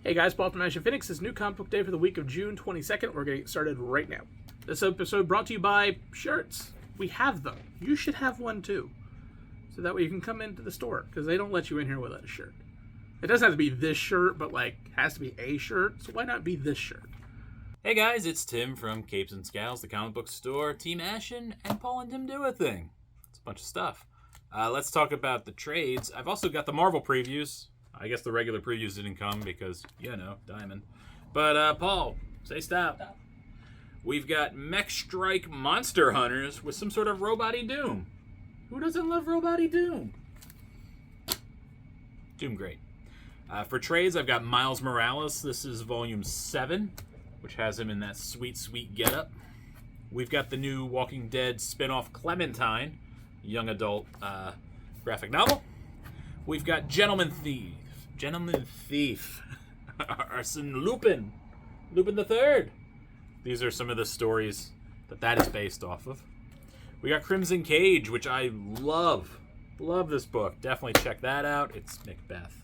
Hey guys, Paul from Ash Phoenix. This new comic book day for the week of June 22nd. We're getting started right now. This episode brought to you by shirts. We have them. You should have one too. So that way you can come into the store, because they don't let you in here without a shirt. It doesn't have to be this shirt, but like, has to be a shirt. So why not be this shirt? Hey guys, it's Tim from Capes and Scowls, the comic book store, Team Ashen, and Paul and Tim do a thing. It's a bunch of stuff. Let's talk about the trades. I've also got the Marvel previews. I guess the regular previews didn't come because, Diamond. But, Paul, say stop. We've got Mech Strike Monster Hunters with some sort of robot-y Doom. Who doesn't love robot-y Doom? Doom great. For trades, I've got Miles Morales. This is volume 7, which has him in that sweet, sweet getup. We've got the new Walking Dead spin-off Clementine, young adult graphic novel. We've got Gentleman Thief, Arsene Lupin the Third. These are some of the stories that is based off of. We got Crimson Cage, which I love. Love this book. Definitely check that out. It's Macbeth.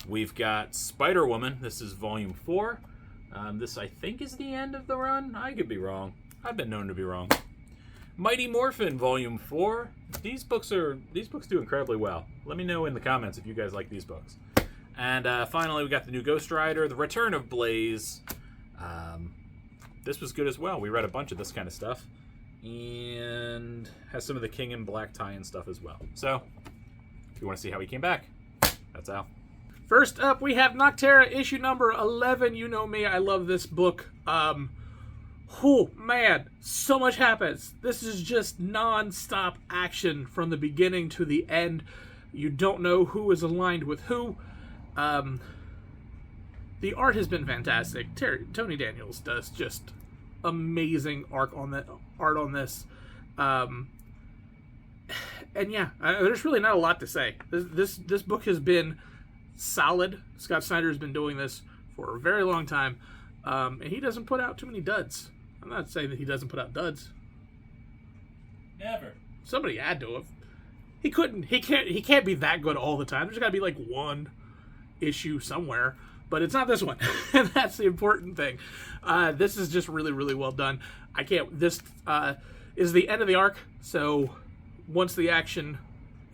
We've got Spider-Woman. This is volume 4. This, I think, is the end of the run. I could be wrong. I've been known to be wrong. Mighty Morphin, volume 4. These books do incredibly well. Let me know in the comments if you guys like these books. And finally, we got the new Ghost Rider, The Return of Blaze. This was good as well. We read a bunch of this kind of stuff. And has some of the King in Black tie and stuff as well. So, if you want to see how he came back, that's Al. First up, we have Noctera, issue number 11. You know me, I love this book. Oh, man, so much happens. This is just non-stop action from the beginning to the end. You don't know who is aligned with who. The art has been fantastic. Tony Daniels does just amazing art on this. And yeah, there's really not a lot to say. This book has been solid. Scott Snyder has been doing this for a very long time, and he doesn't put out too many duds. I'm not saying that he doesn't put out duds. Never. Somebody had to have. He can't be that good all the time. There's got to be like one issue somewhere, but it's not this one, and that's the important thing. This is just really, really well done. This is the end of the arc, so once the action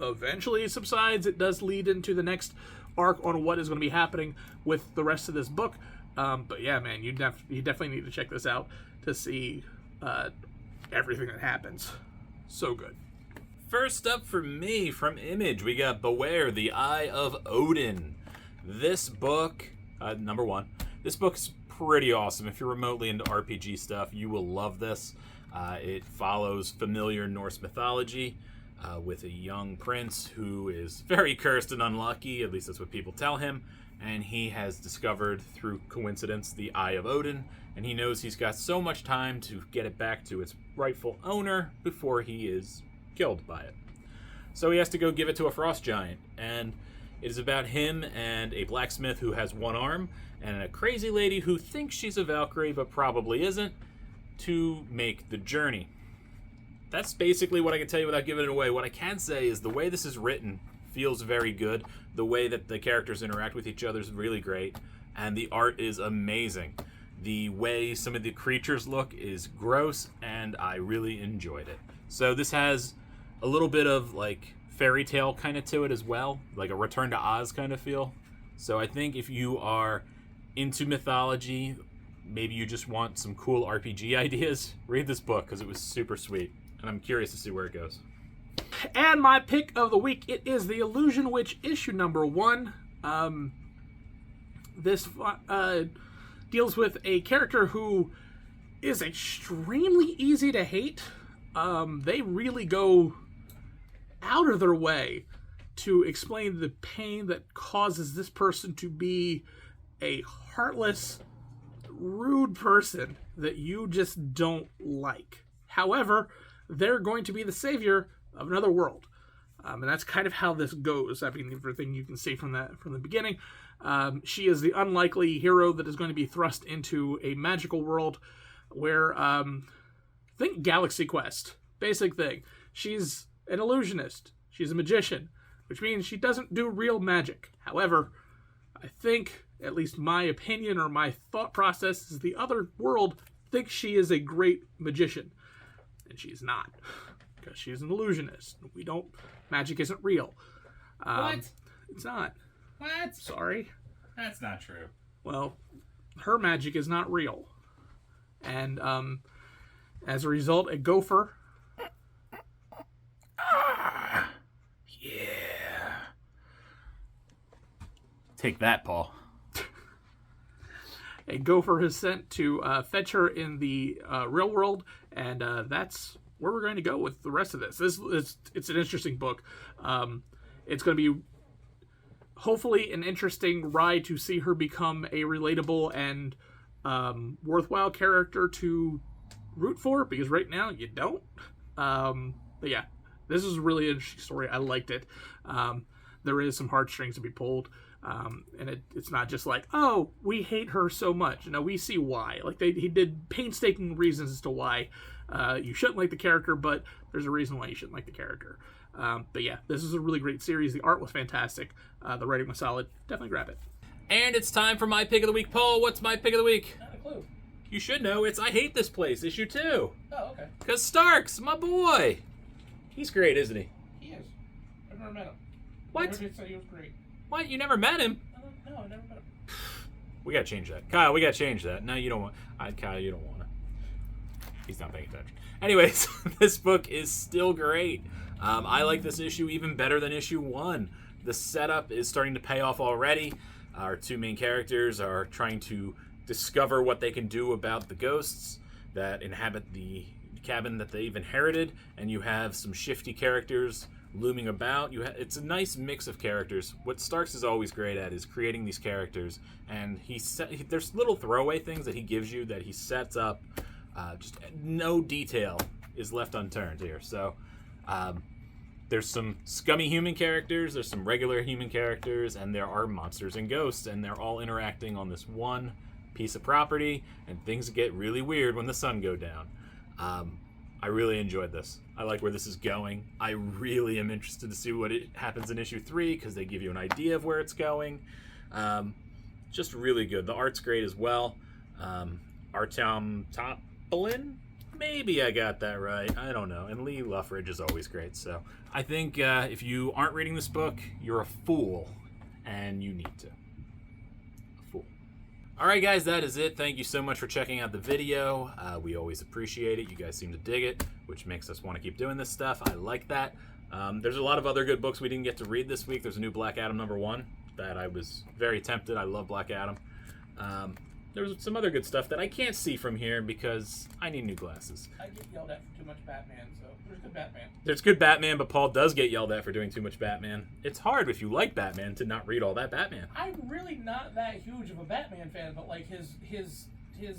eventually subsides, it does lead into the next arc on what is going to be happening with the rest of this book. But yeah, man, you definitely need to check this out to see everything that happens. So good. First up for me, from Image, we got Beware, the Eye of Odin. This book, number 1, this book's pretty awesome. If you're remotely into RPG stuff, you will love this. It follows familiar Norse mythology with a young prince who is very cursed and unlucky, at least that's what people tell him, and he has discovered through coincidence the Eye of Odin, and he knows he's got so much time to get it back to its rightful owner before he is killed by it. So he has to go give it to a frost giant, and it is about him and a blacksmith who has one arm and a crazy lady who thinks she's a Valkyrie but probably isn't, to make the journey. That's basically what I can tell you without giving it away. What I can say is the way this is written feels very good. The way that the characters interact with each other is really great, and the art is amazing. The way some of the creatures look is gross, and I really enjoyed it. So this has a little bit of like fairy tale kind of to it as well, like a Return to Oz kind of feel. So I think if you are into mythology, maybe you just want some cool RPG ideas, read this book because it was super sweet, and I'm curious to see where it goes. And my pick of the week, it is The Illusion Witch, issue number 1. This deals with a character who is extremely easy to hate. They really go out of their way to explain the pain that causes this person to be a heartless, rude person that you just don't like. However, they're going to be the savior of another world. And that's kind of how this goes. I mean, everything you can see from the beginning. She is the unlikely hero that is going to be thrust into a magical world where, think Galaxy Quest. Basic thing. She's an illusionist. She's a magician, which means she doesn't do real magic. However, I think at least my opinion or my thought process, is the other world thinks she is a great magician. And she's not. Because she's an illusionist. Magic isn't real. What? It's not. What? Sorry. That's not true. Well, her magic is not real. And as a result, a gopher. Yeah. Take that, Paul. A gopher is sent to fetch her in the real world, and that's where we're going to go with the rest of this. It's an interesting book. It's going to be hopefully an interesting ride to see her become a relatable and worthwhile character to root for, because right now you don't. But yeah, this is a really interesting story. I liked it. There is some heartstrings to be pulled. And it's not just like, oh, we hate her so much. No, we see why. Like he did painstaking reasons as to why you shouldn't like the character, but there's a reason why you shouldn't like the character. But yeah, this is a really great series. The art was fantastic. The writing was solid. Definitely grab it. And it's time for my pick of the week. Paul, what's my pick of the week? Not a clue. You should know. It's I Hate This Place, issue 2. Oh, okay. Because Starks, my boy. He's great, isn't he? He is. I've never met him. What? Everybody said he was great. What? You never met him? No, I never met him. We gotta change that. Kyle, we gotta change that. No, you don't want... Kyle, you don't want to. He's not paying attention. Anyways, this book is still great. I like this issue even better than issue 1. The setup is starting to pay off already. Our two main characters are trying to discover what they can do about the ghosts that inhabit the cabin that they've inherited, and you have some shifty characters looming about. It's a nice mix of characters. What Starks is always great at is creating these characters, and there's little throwaway things that he gives you that he sets up. Just no detail is left unturned here. So there's some scummy human characters, there's some regular human characters, and there are monsters and ghosts, and they're all interacting on this one piece of property, and things get really weird when the sun goes down. I really enjoyed this. I like where this is going. I really am interested to see what happens in issue 3, because they give you an idea of where it's going. Just really good. The art's great as well. Artem Topolin? Maybe I got that right. I don't know. And Lee Luffridge is always great. So I think if you aren't reading this book, you're a fool, and you need to. A fool. All right, guys, that is it. Thank you so much for checking out the video. We always appreciate it. You guys seem to dig it, which makes us want to keep doing this stuff. I like that. There's a lot of other good books we didn't get to read this week. There's a new Black Adam #1 that I was very tempted. I love Black Adam. There's some other good stuff that I can't see from here because I need new glasses. I get yelled at for too much Batman, so there's good Batman. There's good Batman, but Paul does get yelled at for doing too much Batman. It's hard if you like Batman to not read all that Batman. I'm really not that huge of a Batman fan, but like his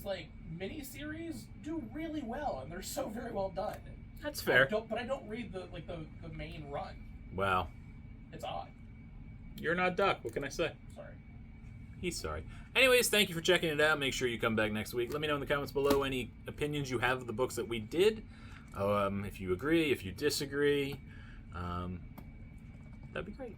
like mini series do really well, and they're so very well done. That's fair. But I don't read the main run. Wow. It's odd. You're not Duck. What can I say? Sorry. He's sorry. Anyways, thank you for checking it out. Make sure you come back next week. Let me know in the comments below any opinions you have of the books that we did. If you agree, if you disagree. That'd be great.